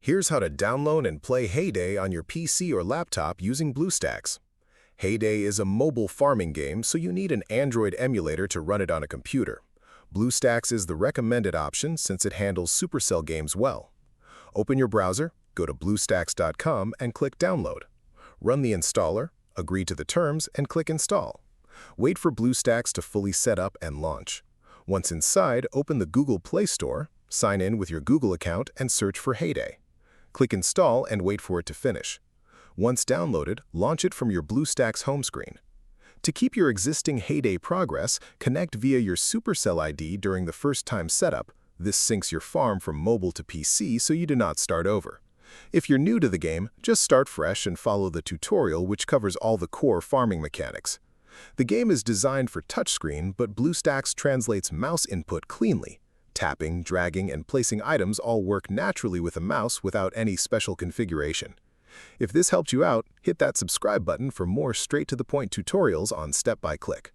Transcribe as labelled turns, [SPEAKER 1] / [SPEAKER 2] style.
[SPEAKER 1] Here's how to download and play Hay Day on your PC or laptop using BlueStacks. Hay Day is a mobile farming game, so you need an Android emulator to run it on a computer. BlueStacks is the recommended option since it handles Supercell games well. Open your browser, go to BlueStacks.com and click Download. Run the installer, agree to the terms, and click Install. Wait for BlueStacks to fully set up and launch. Once inside, open the Google Play Store, sign in with your Google account, and search for Hay Day. Click Install and wait for it to finish. Once downloaded, launch it from your BlueStacks home screen. To keep your existing Hay Day progress, connect via your Supercell ID during the first-time setup. This syncs your farm from mobile to PC so you do not start over. If you're new to the game, just start fresh and follow the tutorial which covers all the core farming mechanics. The game is designed for touchscreen, but BlueStacks translates mouse input cleanly. Tapping, dragging, and placing items all work naturally with a mouse without any special configuration. If this helped you out, hit that subscribe button for more straight-to-the-point tutorials on step-by-click.